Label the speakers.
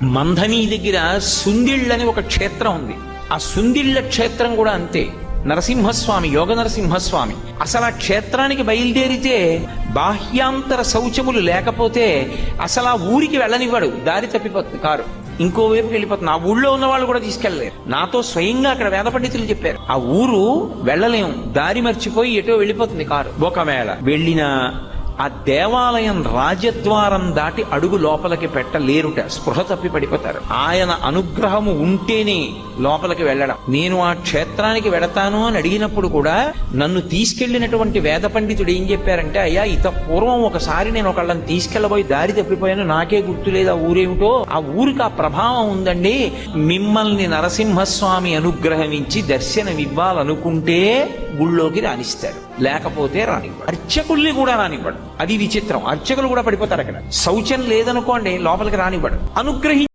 Speaker 1: మంధని దగ్గర సుందిళ్ళని ఒక క్షేత్రం ఉంది. ఆ సుందిళ్ళ క్షేత్రం కూడా అంతే. నరసింహస్వామి, యోగ నరసింహస్వామి. అసలు ఆ క్షేత్రానికి బయలుదేరితే బాహ్యాంతర శౌచములు లేకపోతే అసలు ఆ ఊరికి వెళ్ళనివ్వడు. దారి తప్పిపోతుంది కారు, ఇంకోవైపుకి వెళ్ళిపోతుంది. ఆ ఊళ్ళో ఉన్న వాళ్ళు కూడా తీసుకెళ్లలేరు. నాతో స్వయంగా అక్కడ వేద పండితులు చెప్పారు, ఆ ఊరు వెళ్ళలేం, దారి మర్చిపోయి ఎటో వెళ్ళిపోతుంది కారు. ఒకవేళ వెళ్ళినా ఆ దేవాలయం రాజద్వారం దాటి అడుగు లోపలికి పెట్టలేరుట, స్పృహ తప్పి పడిపోతారు. ఆయన అనుగ్రహము ఉంటేనే లోపలికి వెళ్ళడం. నేను ఆ క్షేత్రానికి వెడతాను అని అడిగినప్పుడు కూడా నన్ను తీసుకెళ్లినటువంటి వేద పండితుడు ఏం చెప్పారంటే, అయ్యా ఇత పూర్వం ఒకసారి నేను ఒకళ్ళని తీసుకెళ్లబోయి దారి తప్పిపోయాను, నాకే గుర్తులేదు ఆ ఊరేమిటో. ఆ ఊరికి ఆ ప్రభావం ఉందండి. మిమ్మల్ని నరసింహస్వామి అనుగ్రహమించి దర్శనమివ్వాలనుకుంటే గుళ్ళోకి రాణిస్తాడు, లేకపోతే రానివ్వడు. అర్చకుల్ని కూడా రానివ్వడు. అది విచిత్రం. అర్చకులు కూడా పడిపోతారు అక్కడ. శౌచం లేదనుకోండి లోపలికి రానివ్వడు. అనుగ్రహి